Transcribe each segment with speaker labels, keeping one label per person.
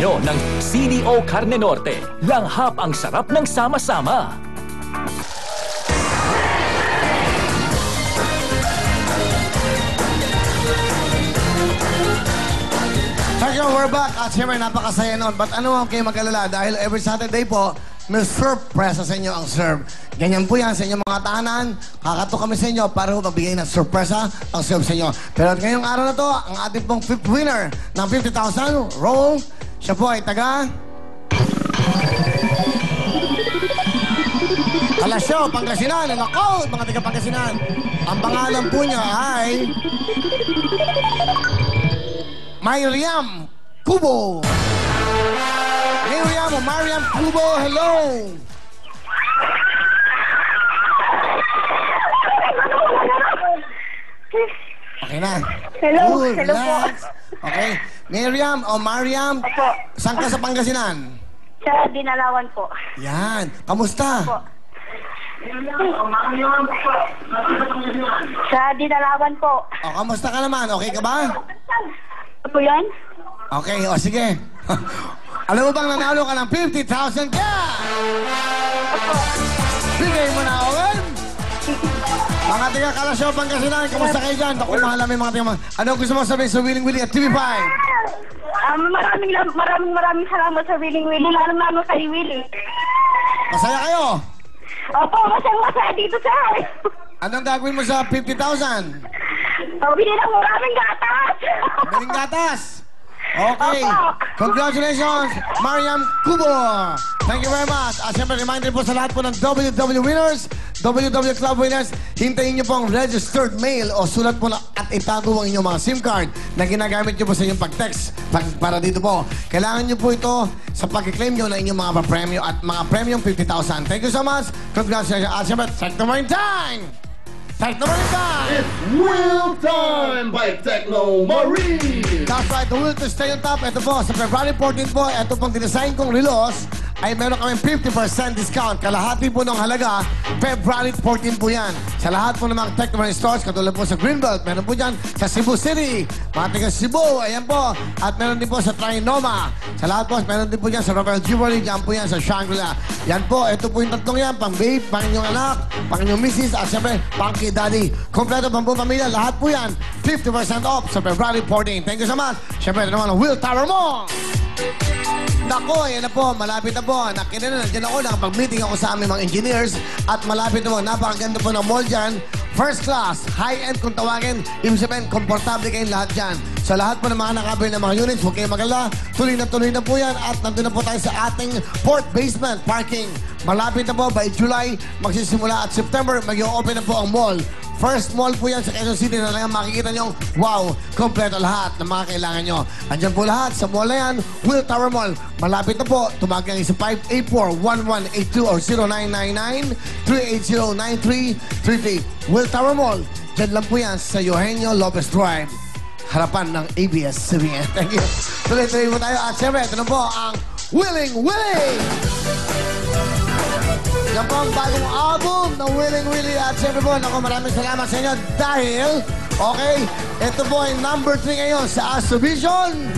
Speaker 1: inyo ng CDO Carne Norte. Langhap ang sarap ng sama-sama.
Speaker 2: We're back. At siyempre, napakasaya nun. But ano ang kayo mag-alala? Dahil every Saturday po, may surprise sa inyo ang serve. Ganyan po yan sa inyong mga tahanan. Kakato kami sa inyo para magbigay ng surpresa ang serve sa inyo. Pero ngayong araw na to, ang ating pong fifth winner ng 50,000, roll. Siya po ay taga... Kalasyo, Pangasinan. Ako, mga taga Pangasinan. Ang pangalan po niya ay... Mariam Kubo. Mariam Kubo, hello. Okay na.
Speaker 3: Hello,
Speaker 2: Good,
Speaker 3: hello po.
Speaker 2: relax. Okay. Mariam,
Speaker 3: Opo.
Speaker 2: saan ka sa Pangasinan?
Speaker 3: Sa Dinalawan po.
Speaker 2: Yan. Kamusta?
Speaker 3: Opo. Sa Dinalawan po.
Speaker 2: O, kamusta ka naman? Okay ka ba?
Speaker 3: Ano po yan?
Speaker 2: Okay, o sige. Alam mo bang nanalo ka ng 50,000 ka? Bigay mo na, Owen. Mga tiga Kalasyo, Pangasinan, kamusta kayo dyan? Ako, mahal namin mga tiga. Ano gusto mo sabihin sa Willing Willie at TV5?
Speaker 3: Maraming salamat sa Willing Willie. Lalo kay Willie.
Speaker 2: Masaya kayo?
Speaker 3: Opo, masaya dito sa
Speaker 2: Anong gagawin mo sa 50,000?
Speaker 3: Bili ng maraming gatas.
Speaker 2: Galing gatas. Okay. Congratulations, Mariam Kubo. Thank you very much. At siyempre, reminder po sa lahat po ng WW winners, WW Club winners, hintayin niyo po ang registered mail o sulat po na at itago ang inyong mga SIM card na ginagamit niyo po sa inyong pag-text para dito po. Kailangan niyo po ito sa pag-claim niyo na inyong mga premyo at mga premyong 50,000. Thank you so much. Congratulations. At siyempre, Techno Marine time! Techno Marine time!
Speaker 4: It's Wheel Time by Techno Marine!
Speaker 2: That's right, the will to stay on top. Ito po, sa February 14 po, ito pong dinesign kong relos ay meron kami 50% discount. Kalahati po ng halaga, February 14 po yan. Sa lahat po ng mga Techno Marine stores, katulad po sa Greenbelt, meron po dyan sa Cebu City, mga taga Cebu, ayan po. At meron din po sa Trinoma. Sa lahat po, meron din po dyan sa Rafael Jewelry, dyan po yan sa Shangri-La. Yan po, ito po yung tatlong yan, pang babe, pang inyong anak, pang inyong missis, at siyempre, pang kay daddy. Kompleto pang buong pamilya, lahat po yan, 50% off sa February 14. Thank you so much. Siyempre, naman ang Will Tower mo. Nako, yan na po, malapit na po. Nandiyan ako, nakapag-meeting ako sa aming mga engineers at malapit na po, napakaganda po ng mall dyan. First class, high-end kung tawagin, ibig sabihin, komportable kayong lahat dyan. Sa lahat po ng mga nakabili ng mga units, huwag kayong mag-alala, tuloy na po yan at nandun na po tayo sa ating port basement parking. Malapit na po, by July, magsisimula at September, mag-i-open na po ang mall. First mall po yan sa Quezon City na lang makikita nyo, wow, kompleto lahat ng mga kailangan nyo. Andyan po lahat sa mall na yan, Will Tower Mall. Malapit na po, tumagay sa 584-1182 or 0999-380-9333. Will Tower Mall, dyan lang po yan sa Eugenio Lopez Drive, harapan ng ABS-CBN. Thank you. Tuloy-tuloy po tayo. At siyempre, ito na po ang Willing Willie! Yan po ang bagong album ng Willing Willie. At siyempre po, naku, maraming salamat sa inyo dahil, okay, ito po ay number 3 ngayon sa Astro Vision.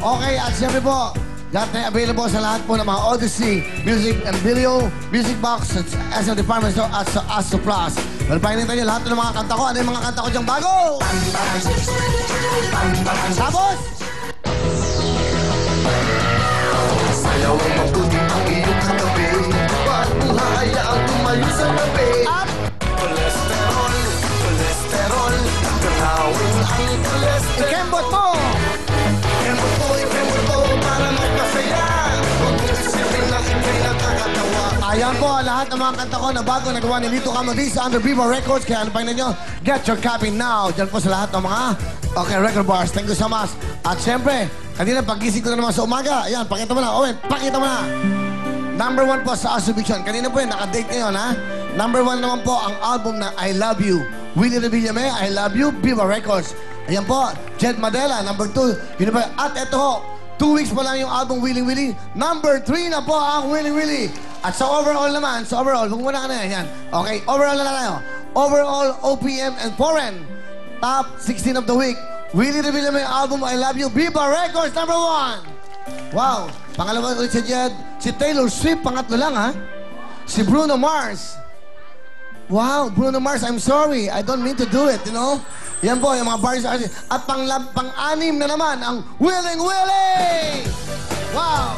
Speaker 2: Okay, at siyempre po, lahat na available sa lahat po ng mga Odyssey, Music and Video, Music Box, at SM Department Store at sa Astro Plus. Pero pakinggan nyo lahat ng mga kanta ko. Ano yung mga kanta ko diyang bago? Tapos!
Speaker 4: Sayaw ang mabuti ang iyong katabi. Ba't mo hayaang tumayo sa labi?
Speaker 2: Up!
Speaker 4: Cholesterol, cholesterol, kalawin ang cholesterol.
Speaker 2: Ikembot mo!
Speaker 4: Ikembot mo para magpasaya. Huwag mo isipin lang ikay nakakatawa.
Speaker 2: Ayan po, lahat ng mga kanta ko na bago nagawa ni Lito Camadis under Viva Records. Kaya ano pa nyo? Get your copy now. Diyan po sa lahat ng mga record bars. Thank you so much. At syempre, kanina pagising ko na naman sa umaga. Ayan, pakita mo na. Owen, pakita mo na. Number 1 po sa Astro Vision. Kanina po yun, nakadate ngayon, ha? Number 1 naman po ang album na I Love You. Willie Revillame, I Love You, Viva Records. Ayan po, Jed Madela, number 2. Yun ba? At ito ho, 2 weeks pa lang yung album Willing Willie. Number 3 na po ang Willing Willie. At sa overall naman, kung muna ka na yan. Okay, overall na tayo. Overall, OPM and foreign. Top 16 of the week. Willie Revillame album I Love You, Viva Records, number 1. Wow. Pangalawa ulit si Jed. Si Taylor Swift, pangatlo lang, ha? Si Bruno Mars. Wow, Bruno Mars, I'm sorry. I don't mean to do it, you know? Yan po, yung mga bars. At pang-anim na naman, ang Willing Willie! Wow!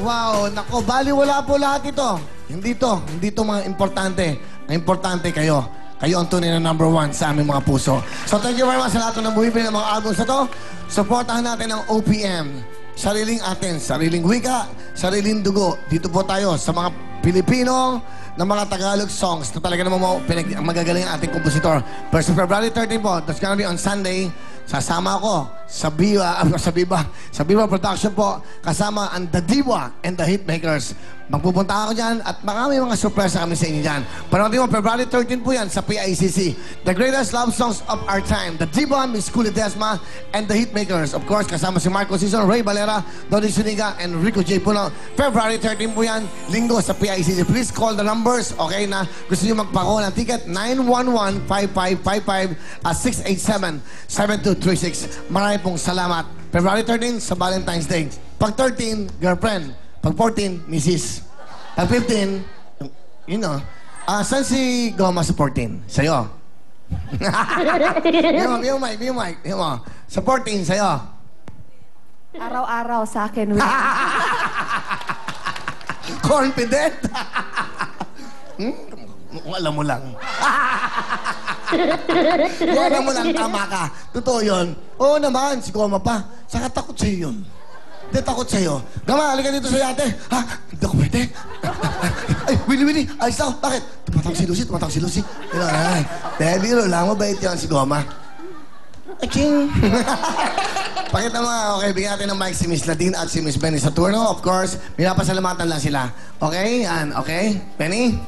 Speaker 2: Wow, nako, baliwala po lahat ito. Hindi to mga importante. Ang importante kayo. Kayo ang tunay na number 1 sa aming mga puso. So thank you very much sa lahat ng bumibili ng mga albums na to. Supportahan natin ang OPM. Sariling atin, sariling wika, sariling dugo. Dito po tayo sa mga Pilipino ng mga Tagalog songs na talaga naman magagaling ang ating kompositor. Pero sa February 13 po, that's gonna be on Sunday, sasama ako sa Viva Production po, kasama ang The Diva and the Hitmakers. Magpupunta ako dyan at marami mga surprise kami sa inyo dyan. Panoodin mo, February 13 po yan sa PICC. The greatest love songs of our time. The Diva, Miss Cooley Desma, and the Hitmakers. Of course, kasama si Marco Sison, Ray Valera, Donny Suniga, and Rico J. Puno. February 13 po yan, linggo sa PICC. Please call the numbers, okay, na gusto nyo magpako ng ticket, 911-5555 at 687-7236. Marami pong salamat. February 13 sa Valentine's Day. Pag 13, girlfriend. Pag 14, misis. Pag 15, you know. Saan si Goma sa 14? Sa'yo. Yung mic. Sa 14, sa'yo.
Speaker 3: Araw-araw sa akin, Will.
Speaker 2: Confident? Alam mo lang. Alam mo lang, tama ka. Totoo yun. Oo naman, si Goma pa. Saka takot sa'yo yun. Hindi takot sa'yo. Gama, halika dito sa yate. Ha? Hindi ako pwede. Ay, Willie, ayos ako. Bakit? Tumatang si Lucy. Ay, biro lang, mabait yan si Goma. Aching! Pakita mo, okay, bigyan natin ng mic si Miss Nadine at si Miss Benny Saturno. Of course, pinapasalamatan lang sila. Okay? Yan, okay? Benny?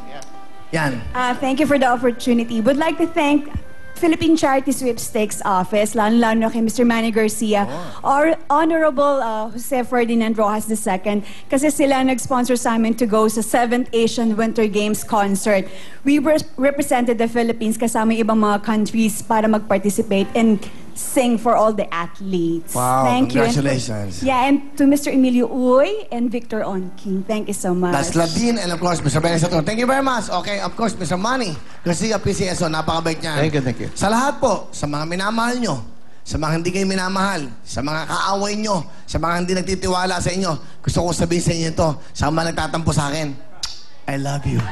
Speaker 2: Yan.
Speaker 5: Thank you for the opportunity. Would like to thank Philippine Charity Sweepstakes Office, lalo-lalo kay Mr. Manny Garcia, or Honorable Jose Ferdinand Rojas II, kasi sila nag-sponsor sa amin to go sa 7th Asian Winter Games concert. We represented the Philippines kasama ibang mga countries para mag-participate and sing for all the athletes.
Speaker 2: Wow,
Speaker 5: thank
Speaker 2: congratulations.
Speaker 5: You. And to Mr. Emilio Uy and Victor Onking, thank you so much.
Speaker 2: That's Ladine and of course, Mr. Benny Saturno. Thank you very much. Okay, of course, Mr. Manny Garcia, PCSO, napakabait niya.
Speaker 6: Thank you.
Speaker 2: Sa lahat po, sa mga minamahal nyo, sa mga hindi kayo minamahal, sa mga kaaway nyo, sa mga hindi nagtitiwala sa inyo, gusto ko sabihin sa inyo ito, sa mga nagtatampo sa akin, I love you.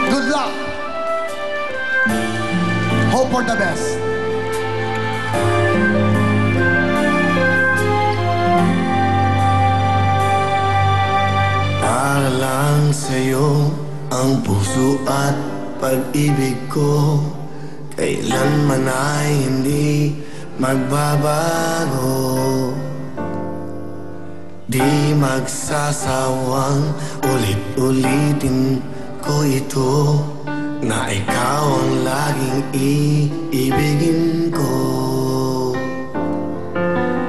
Speaker 2: Good luck. Hope for the best.
Speaker 4: Para lang sa'yo ang puso at pag-ibig ko, kailanman ay hindi magbabago. Di magsasawang ulit-ulitin ko ito, na ikaw ang laging iibigin ko.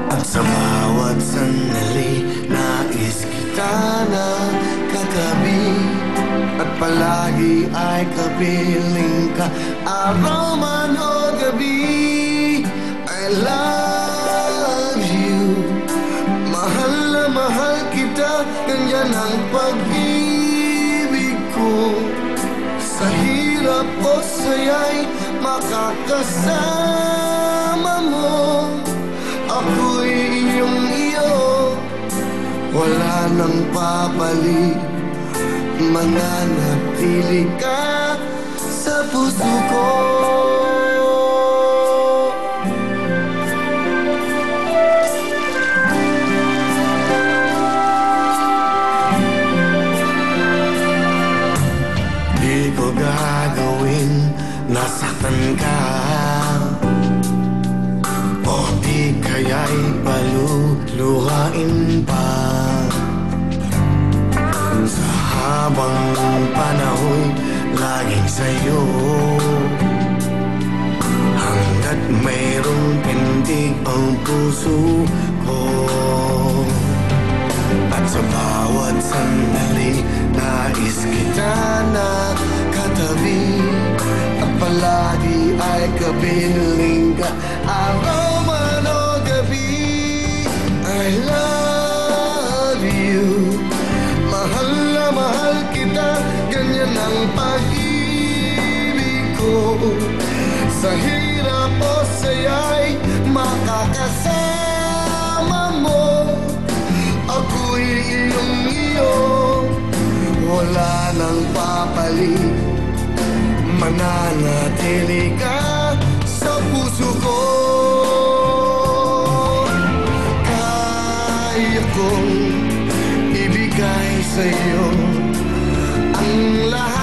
Speaker 4: At sa bawat sandali, nais kita na katabi, at palagi ay kapiling ka, araw man o gabi. I love you, mahal na mahal kita, ganyan ang pag-ibig ko. Sa hirap o saya'y makakasama mo, ako'y iyong-iyo, wala nang papalit, mananatili ka sa puso ko. Di ko gagawin, nasaktan ka, o di kaya'y paluluhain pa. Sa habang panahon, laging sa'yo, hanggat mayroong pintig ang puso ko. At sa bawat sandali, nais kita na katabi, at palagi ay kapiling ka, araw Sa hirap o saya'y makakasama mo. Ako'y iyong-iyo, wala nang papalit. Mananatili ka sa puso ko. Kaya kong ibigay sa'yo ang lahat